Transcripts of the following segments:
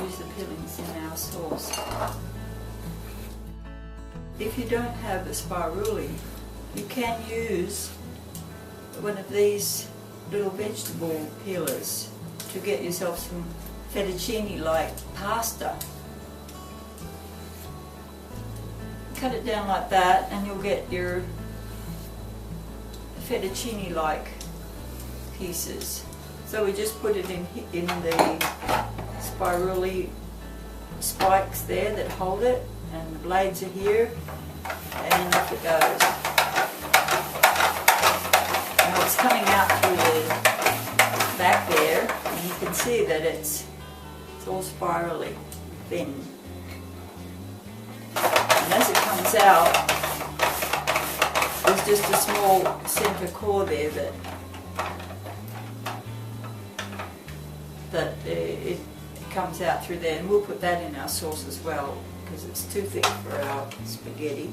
use the peelings in our sauce. If you don't have a spiruli, you can use one of these little vegetable peelers to get yourself some fettuccine-like pasta. Cut it down like that and you'll get your fettuccine-like pieces. So we just put it in the spiruli spikes there that hold it, and the blades are here, and off it goes. Now it's coming out through the back there, and you can see that it's all spirally thin. And as it comes out, there's just a small centre core there that it comes out through there, and we'll put that in our sauce as well because it's too thick for our spaghetti.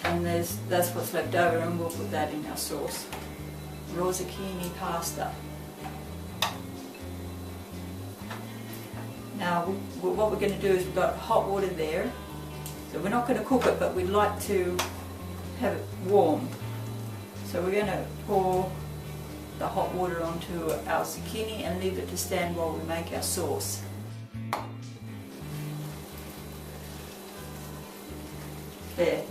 And that's what's left over, and we'll put that in our sauce. Raw zucchini pasta. Now what we're going to do is we've got hot water there, so we're not going to cook it, but we'd like to have it warm. So we're going to pour the hot water onto our zucchini and leave it to stand while we make our sauce. There.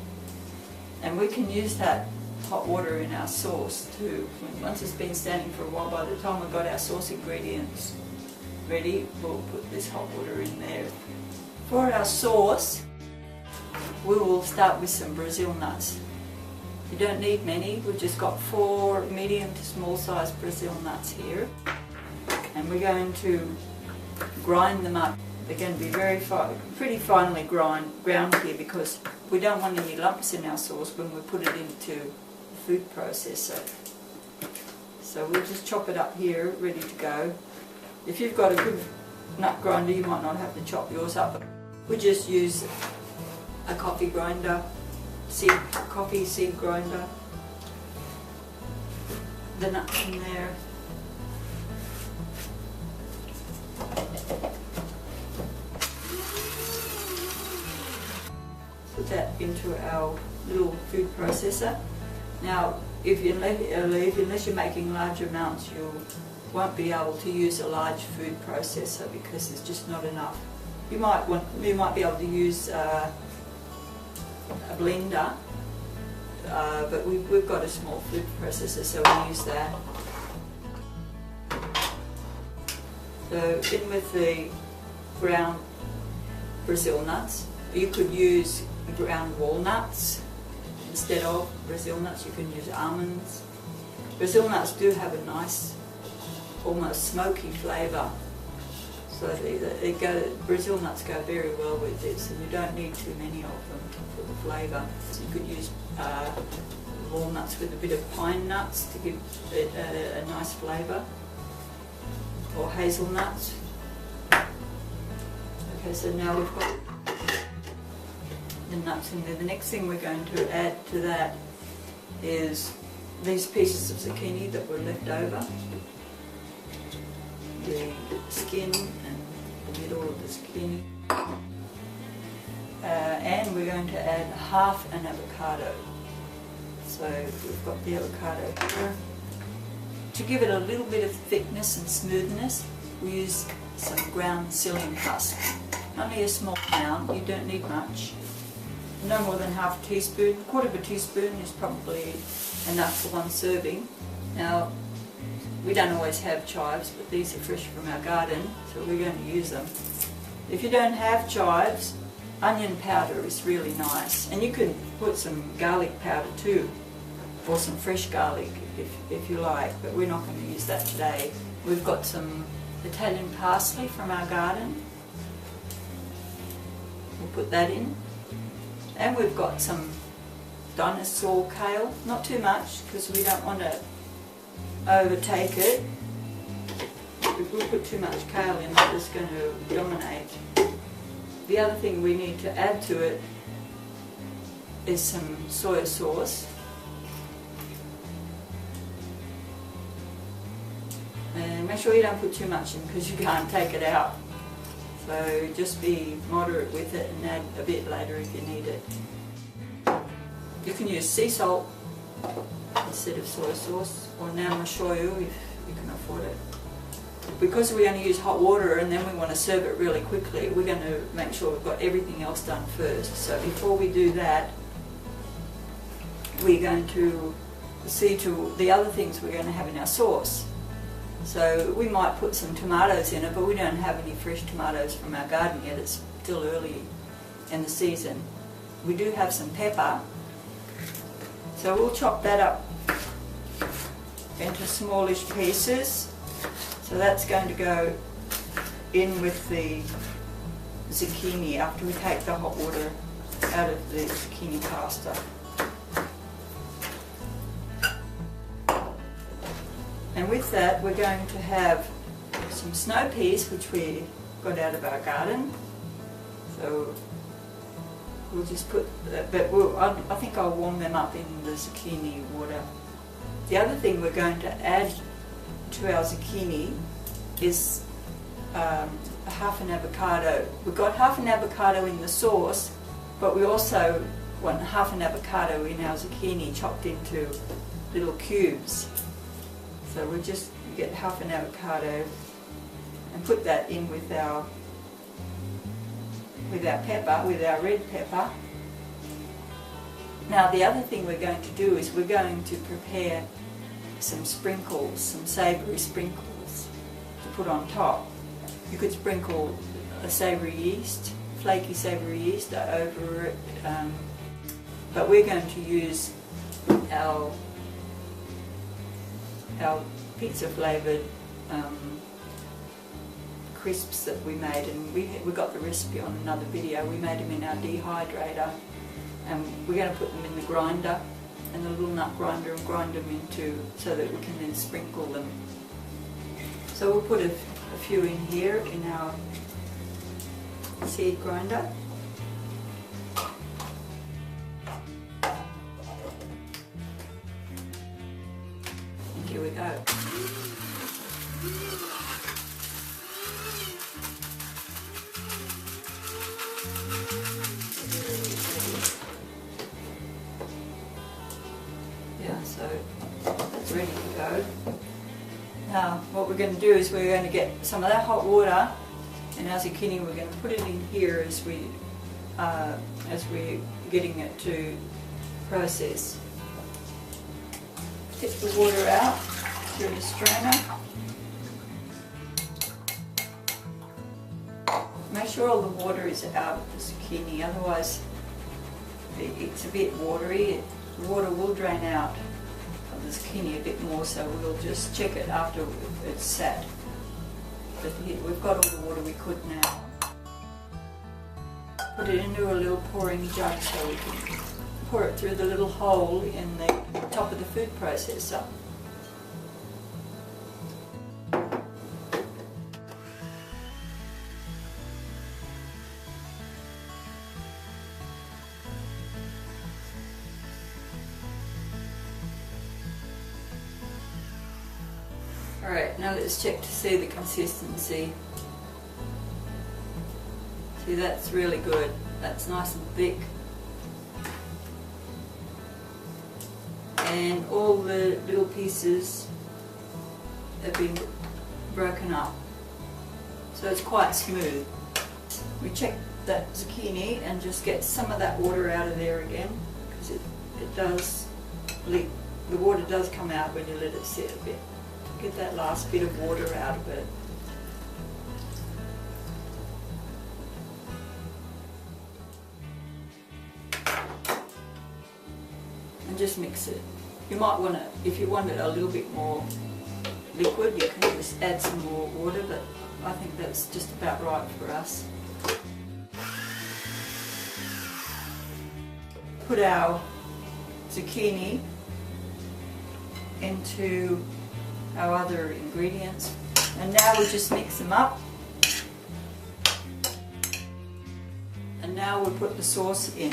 And we can use that hot water in our sauce too. Once it's been standing for a while, by the time we've got our sauce ingredients ready, we'll put this hot water in there. For our sauce, we will start with some Brazil nuts. You don't need many, we've just got 4 medium to small sized Brazil nuts here. And we're going to grind them up. They're going to be pretty finely ground here because we don't want any lumps in our sauce when we put it into the food processor. So we'll just chop it up here, ready to go. If you've got a good nut grinder, you might not have to chop yours up. We just use a coffee grinder, coffee seed grinder. The nuts in there. Put that into our little food processor. Now, unless you're making large amounts, you won't be able to use a large food processor because there's just not enough. You might be able to use a blender, but we've got a small food processor, so we use that. So in with the ground Brazil nuts. You could use ground walnuts instead of Brazil nuts. You can use almonds. Brazil nuts do have a nice, almost smoky flavour. So Brazil nuts go very well with this, and you don't need too many of them for the flavour. So you could use walnuts with a bit of pine nuts to give it a nice flavour, or hazelnuts. Okay, so now we've got the nuts in there. The next thing we're going to add to that is these pieces of zucchini that were left over. The skin and the middle of the zucchini. And we're going to add half an avocado. So we've got the avocado here. To give it a little bit of thickness and smoothness, we use some ground psyllium husk. Only a small amount, you don't need much. No more than half a teaspoon. A quarter of a teaspoon is probably enough for one serving. Now, we don't always have chives, but these are fresh from our garden, so we're going to use them. If you don't have chives, onion powder is really nice. And you can put some garlic powder too, or some fresh garlic if you like, but we're not going to use that today. We've got some Italian parsley from our garden. We'll put that in. And we've got some dinosaur kale, not too much because we don't want to overtake it. If we put too much kale in, it's going to dominate. The other thing we need to add to it is some soy sauce. Make sure you don't put too much in because you can't take it out. So just be moderate with it and add a bit later if you need it. You can use sea salt instead of soy sauce, or nama shoyu if you can afford it. Because we're going to use hot water and then we want to serve it really quickly, we're going to make sure we've got everything else done first. So before we do that, we're going to see to the other things we're going to have in our sauce. So we might put some tomatoes in it, but we don't have any fresh tomatoes from our garden yet. It's still early in the season. We do have some pepper, so we'll chop that up into smallish pieces. So that's going to go in with the zucchini after we take the hot water out of the zucchini pasta. And with that we're going to have some snow peas which we got out of our garden. So we'll just put that, but I think I'll warm them up in the zucchini water. The other thing we're going to add to our zucchini is half an avocado. We've got half an avocado in the sauce, but we also want half an avocado in our zucchini chopped into little cubes. So we'll just get half an avocado and put that in with our pepper, with our red pepper. Now the other thing we're going to do is we're going to prepare some sprinkles, some savoury sprinkles to put on top. You could sprinkle a savoury yeast, flaky savoury yeast over it, but we're going to use our pizza flavoured crisps that we made, and we got the recipe on another video. We made them in our dehydrator, and we're going to put them in the grinder, and the little nut grinder, and grind them into so that we can then sprinkle them. So we'll put a few in here in our seed grinder. And here we go. So that's ready to go. Now what we're going to do is we're going to get some of that hot water and our zucchini, we're going to put it in here as we're getting it to process. Tip the water out through the strainer. Make sure all the water is out of the zucchini, otherwise it's a bit watery. The water will drain out of the zucchini a bit more, so we'll just check it after it's sat. But here, we've got all the water we could now. Put it into a little pouring jug so we can pour it through the little hole in the top of the food processor. Alright, now let's check to see the consistency. See, that's really good. That's nice and thick. And all the little pieces have been broken up. So it's quite smooth. We check that zucchini and just get some of that water out of there again, because it does leak. The water does come out when you let it sit a bit. Get that last bit of water out of it. And just mix it. You might want to, if you want it a little bit more liquid, you can just add some more water, but I think that's just about right for us. Put our zucchini into our other ingredients, and now we'll just mix them up, and now we'll put the sauce in.